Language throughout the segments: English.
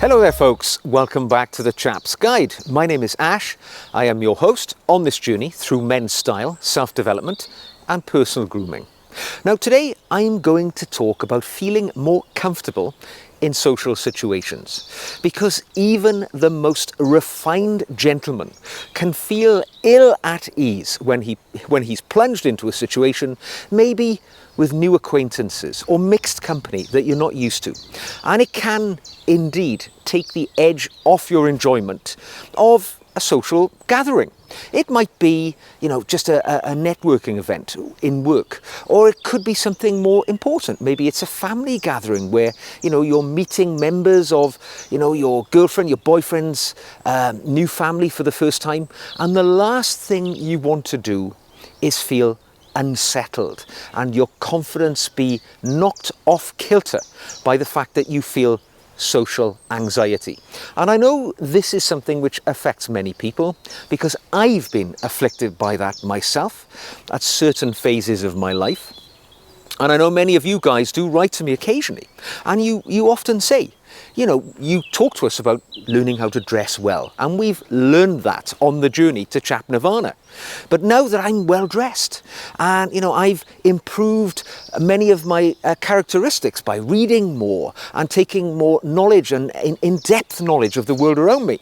Hello there folks, welcome back to the Chap's Guide. My name is Ash, I am your host on this journey through men's style, self-development and personal grooming. Now today I'm going to talk about feeling more comfortable in social situations, because even the most refined gentleman can feel ill at ease when he's plunged into a situation, maybe with new acquaintances or mixed company that you're not used to. And it can indeed take the edge off your enjoyment of a social gathering. It might be, just a networking event in work, or it could be something more important. Maybe it's a family gathering where, you're meeting members of, your girlfriend, your boyfriend's new family for the first time. And the last thing you want to do is feel unsettled and your confidence be knocked off kilter by the fact that you feel social anxiety. And I know this is something which affects many people, because I've been afflicted by that myself at certain phases of my life. And I know many of you guys do write to me occasionally, and you often say, you talk to us about learning how to dress well, and we've learned that on the journey to Chap Nirvana. But now that I'm well dressed and I've improved many of my characteristics by reading more and taking more knowledge and in-depth knowledge of the world around me,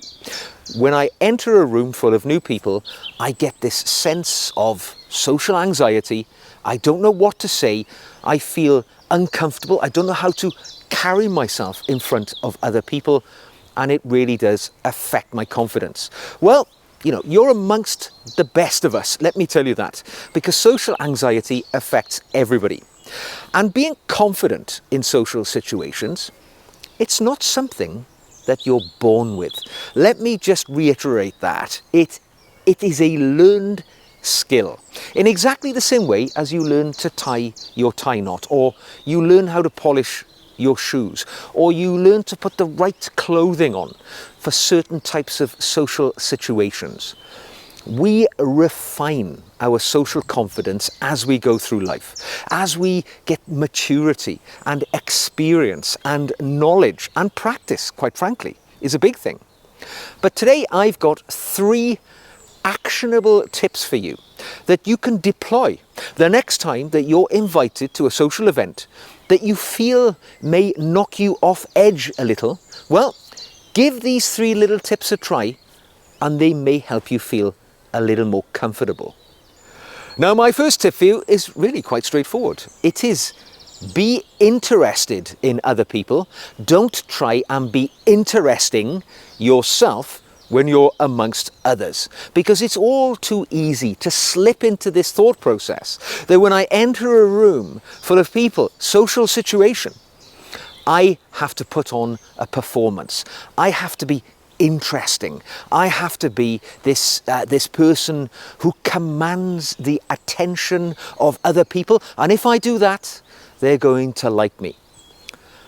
when I enter a room full of new people, I get this sense of social anxiety. I don't know what to say. I feel uncomfortable. I don't know how to carry myself in front of other people, and it really does affect my confidence. Well, you're amongst the best of us, let me tell you that, because social anxiety affects everybody. And being confident in social situations, it's not something that you're born with. Let me just reiterate that. It is a learned skill, in exactly the same way as you learn to tie your tie knot, or you learn how to polish your shoes, or you learn to put the right clothing on for certain types of social situations. We refine our social confidence as we go through life, as we get maturity and experience and knowledge and practice, quite frankly, is a big thing. But today I've got 3 actionable tips for you that you can deploy the next time that you're invited to a social event that you feel may knock you off edge a little. Well, give these 3 little tips a try, and they may help you feel a little more comfortable. Now, my first tip for you is really quite straightforward. It is: be interested in other people. Don't try and be interesting yourself when you're amongst others, because it's all too easy to slip into this thought process that when I enter a room full of people, social situation, I have to put on a performance. I have to be interesting. I have to be this person who commands the attention of other people, and if I do that, they're going to like me.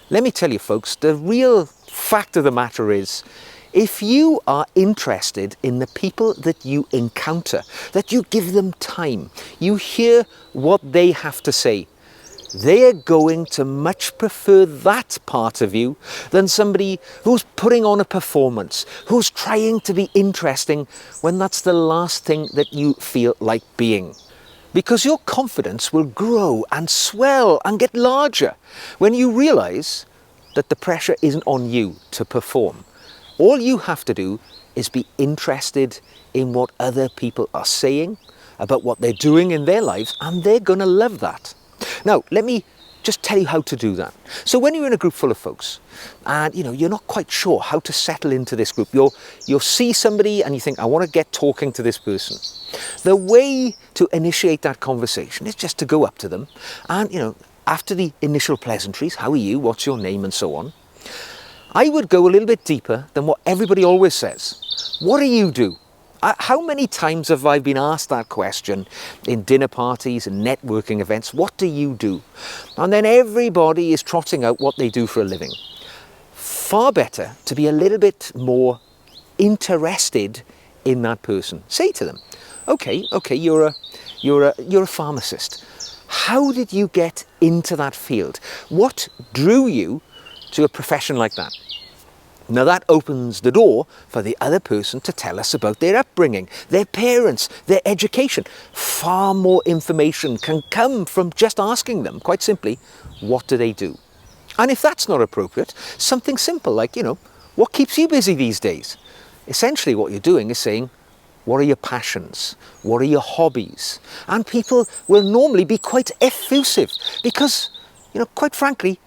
Let me tell you folks, the real fact of the matter is, if you are interested in the people that you encounter, that you give them time, you hear what they have to say, they are going to much prefer that part of you than somebody who's putting on a performance, who's trying to be interesting when that's the last thing that you feel like being. Because your confidence will grow and swell and get larger when you realize that the pressure isn't on you to perform. All you have to do is be interested in what other people are saying about what they're doing in their lives, and they're going to love that. Now, let me just tell you how to do that. So when you're in a group full of folks and you're not quite sure how to settle into this group, you'll see somebody and you think, I want to get talking to this person. The way to initiate that conversation is just to go up to them and, after the initial pleasantries, how are you, what's your name, and so on, I would go a little bit deeper than what everybody always says. What do you do? How many times have I been asked that question in dinner parties and networking events? What do you do? And then everybody is trotting out what they do for a living. Far better to be a little bit more interested in that person. Say to them, okay, you're a pharmacist. How did you get into that field? What drew you to a profession like that? Now that opens the door for the other person to tell us about their upbringing, their parents, their education. Far more information can come from just asking them, quite simply, what do they do? And if that's not appropriate, something simple like, what keeps you busy these days? Essentially what you're doing is saying, what are your passions? What are your hobbies? And people will normally be quite effusive because, quite frankly,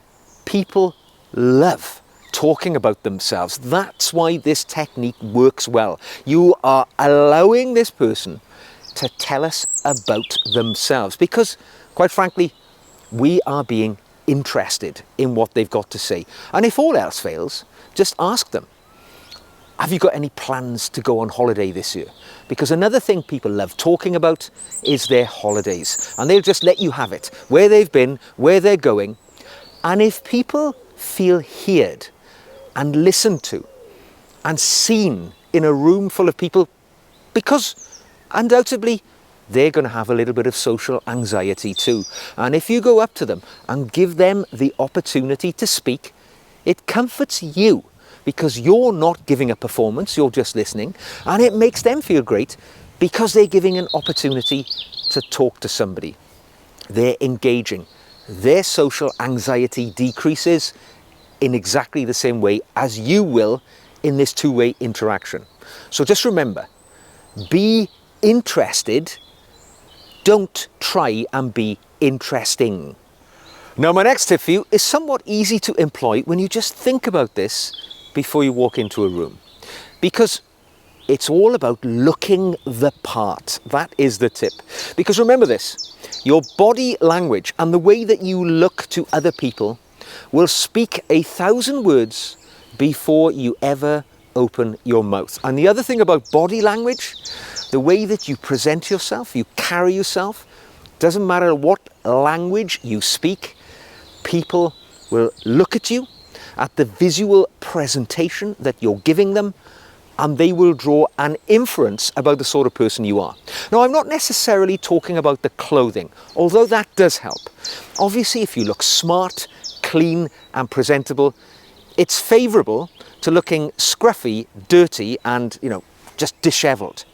people love talking about themselves. That's why this technique works well. You are allowing this person to tell us about themselves because, quite frankly, we are being interested in what they've got to say. And if all else fails, just ask them, have you got any plans to go on holiday this year? Because another thing people love talking about is their holidays. And they'll just let you have it, where they've been, where they're going. And if people feel heard and listened to and seen in a room full of people, because undoubtedly they're going to have a little bit of social anxiety too. And if you go up to them and give them the opportunity to speak, it comforts you because you're not giving a performance, you're just listening, and it makes them feel great because they're giving an opportunity to talk to somebody. They're engaging. Their social anxiety decreases in exactly the same way as you will in this two-way interaction. So just remember, be interested. Don't try and be interesting. Now my next tip for you is somewhat easy to employ when you just think about this before you walk into a room. Because it's all about looking the part. That is the tip. Because remember this, your body language and the way that you look to other people will speak 1,000 words before you ever open your mouth. And the other thing about body language, the way that you present yourself, you carry yourself, doesn't matter what language you speak, people will look at you, at the visual presentation that you're giving them, and they will draw an inference about the sort of person you are. Now, I'm not necessarily talking about the clothing, although that does help. Obviously, if you look smart, clean, and presentable, it's favourable to looking scruffy, dirty, and, just dishevelled.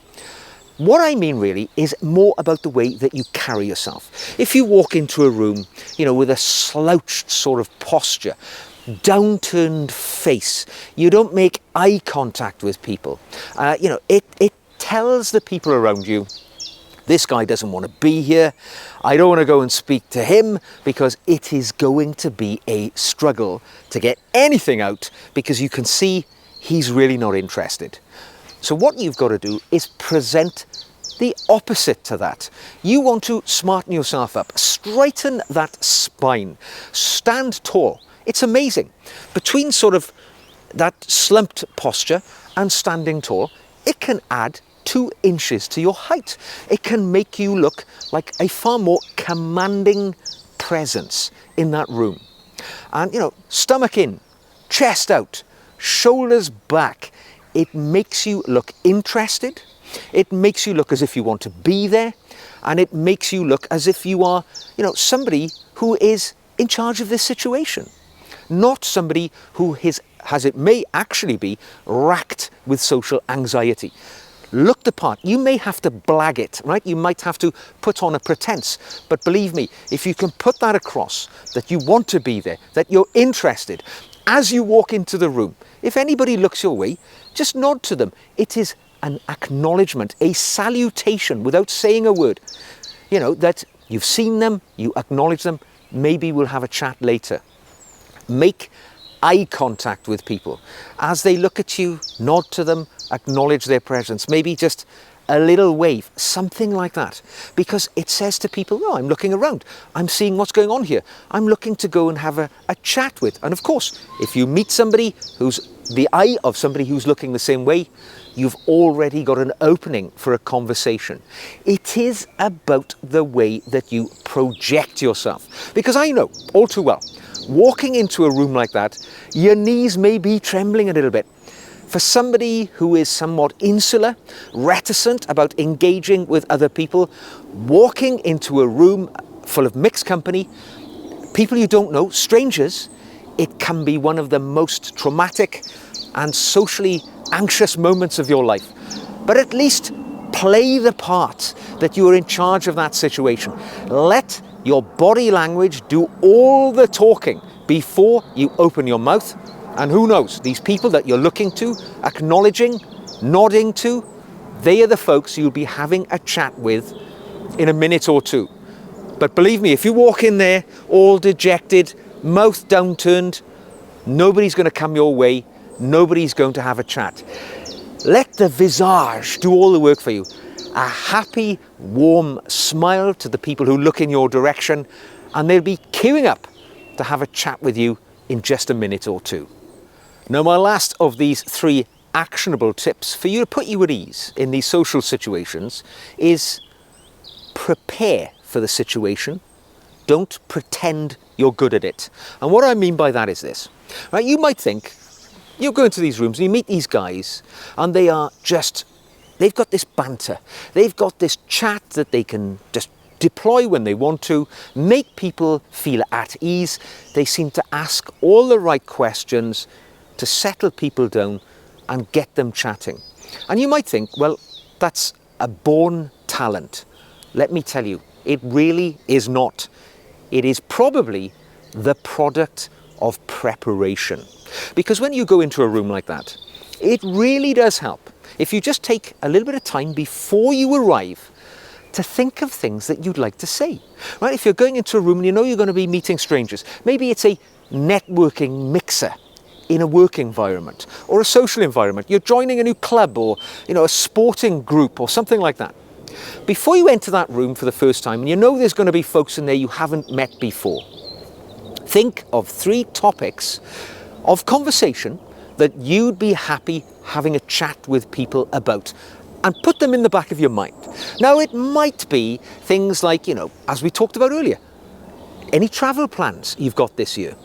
What I mean really is more about the way that you carry yourself. If you walk into a room, with a slouched sort of posture, downturned face, you don't make eye contact with people, it tells the people around you, this guy doesn't want to be here, I don't want to go and speak to him, because it is going to be a struggle to get anything out, because you can see he's really not interested. So what you've got to do is present the opposite to that. You want to smarten yourself up, straighten that spine, stand tall. It's amazing. Between sort of that slumped posture and standing tall, it can add 2 inches to your height. It can make you look like a far more commanding presence in that room. And, stomach in, chest out, shoulders back. It makes you look interested. It makes you look as if you want to be there. And it makes you look as if you are, somebody who is in charge of this situation. Not somebody who it may actually be, racked with social anxiety. Look the part. You may have to blag it, right? You might have to put on a pretense. But believe me, if you can put that across, that you want to be there, that you're interested, as you walk into the room, if anybody looks your way, just nod to them. It is an acknowledgement, a salutation without saying a word. That you've seen them, you acknowledge them, maybe we'll have a chat later. Make eye contact with people. As they look at you, nod to them, acknowledge their presence. Maybe just a little wave, something like that. Because it says to people, I'm looking around. I'm seeing what's going on here. I'm looking to go and have a chat with. And of course, if you meet somebody who's the eye of somebody who's looking the same way, you've already got an opening for a conversation. It is about the way that you project yourself. Because I know all too well, walking into a room like that, your knees may be trembling a little bit. For somebody who is somewhat insular, reticent about engaging with other people, walking into a room full of mixed company, people you don't know, strangers, it can be one of the most traumatic and socially anxious moments of your life. But at least play the part that you are in charge of that situation. Let your body language do all the talking before you open your mouth. And who knows, these people that you're looking to, acknowledging, nodding to, they are the folks you'll be having a chat with in a minute or two. But believe me, if you walk in there all dejected, mouth downturned, nobody's going to come your way. Nobody's going to have a chat. Let the visage do all the work for you. A happy, warm smile to the people who look in your direction, and they'll be queuing up to have a chat with you in just a minute or two. Now, my last of these 3 actionable tips for you to put you at ease in these social situations is prepare for the situation. Don't pretend you're good at it. And what I mean by that is this. Right? You might think, you go into these rooms and you meet these guys and they've got this banter. They've got this chat that they can just deploy when they want to, make people feel at ease. They seem to ask all the right questions to settle people down and get them chatting. And you might think, well, that's a born talent. Let me tell you, it really is not. It is probably the product of preparation. Because when you go into a room like that, it really does help if you just take a little bit of time before you arrive to think of things that you'd like to say. Right? If you're going into a room and you know you're going to be meeting strangers, maybe it's a networking mixer in a work environment or a social environment. You're joining a new club or a sporting group or something like that. Before you enter that room for the first time, and you know there's going to be folks in there you haven't met before, think of 3 topics of conversation that you'd be happy having a chat with people about, and put them in the back of your mind. Now, it might be things like, as we talked about earlier, any travel plans you've got this year.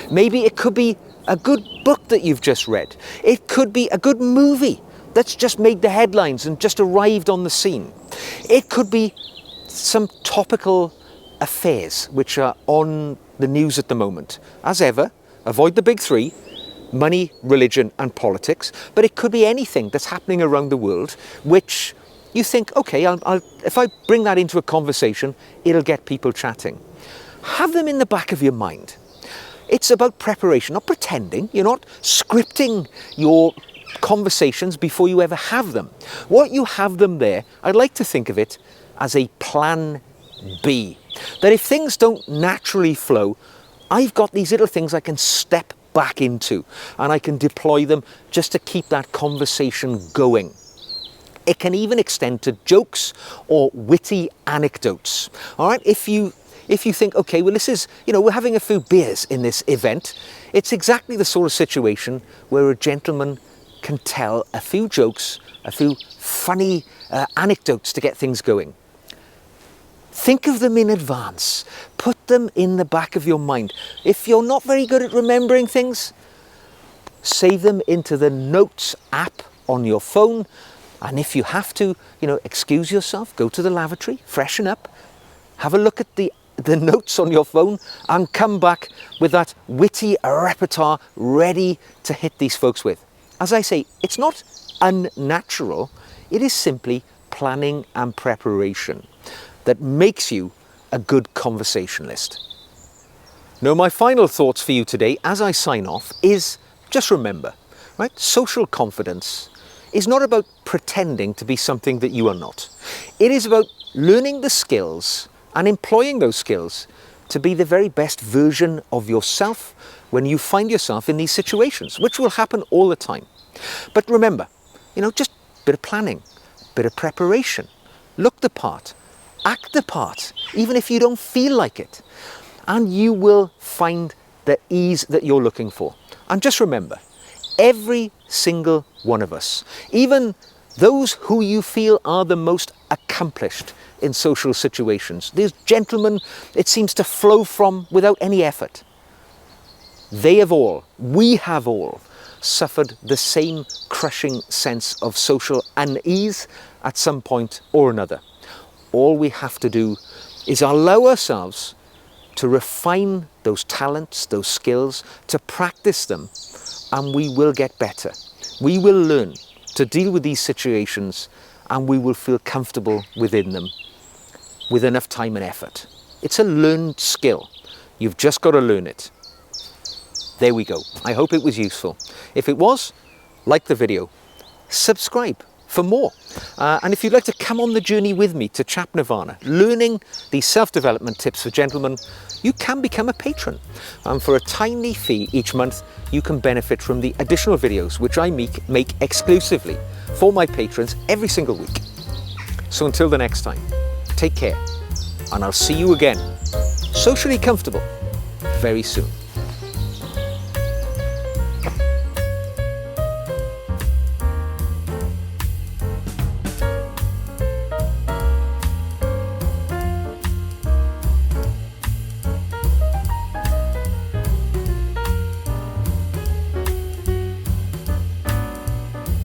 Maybe it could be a good book that you've just read. It could be a good movie that's just made the headlines and just arrived on the scene. It could be some topical affairs which are on the news at the moment. As ever, avoid the big 3, money, religion and politics, but it could be anything that's happening around the world which you think, okay, if I bring that into a conversation, it'll get people chatting. Have them in the back of your mind. It's about preparation, not pretending. You're not scripting your conversations before you ever have them. What you have them there, I'd like to think of it as a plan B. That if things don't naturally flow, I've got these little things I can step back into and I can deploy them just to keep that conversation going. It can even extend to jokes or witty anecdotes. All right, if you think, okay, well, this is, we're having a few beers in this event, it's exactly the sort of situation where a gentleman can tell a few jokes, a few funny anecdotes to get things going. Think of them in advance. Put them in the back of your mind. If you're not very good at remembering things, save them into the Notes app on your phone. And if you have to, excuse yourself, go to the lavatory, freshen up, have a look at the notes on your phone and come back with that witty repertoire ready to hit these folks with. As I say, it's not unnatural. It is simply planning and preparation that makes you a good conversationalist. Now, my final thoughts for you today as I sign off is just remember, right? Social confidence is not about pretending to be something that you are not. It is about learning the skills and employing those skills to be the very best version of yourself when you find yourself in these situations, which will happen all the time. But remember, just a bit of planning, a bit of preparation, look the part, act the part, even if you don't feel like it, and you will find the ease that you're looking for. And just remember, every single one of us, even those who you feel are the most accomplished in social situations, these gentlemen it seems to flow from without any effort, we have all suffered the same crushing sense of social unease at some point or another. All we have to do is allow ourselves to refine those talents, those skills, to practice them, and we will get better. We will learn to deal with these situations, and we will feel comfortable within them with enough time and effort. It's a learned skill. You've just got to learn it. There we go. I hope it was useful. If it was, like the video, subscribe for more. And if you'd like to come on the journey with me to Chap Nirvana, learning these self-development tips for gentlemen, you can become a patron. And for a tiny fee each month, you can benefit from the additional videos which I make exclusively for my patrons every single week. So until the next time, take care, and I'll see you again, socially comfortable, very soon.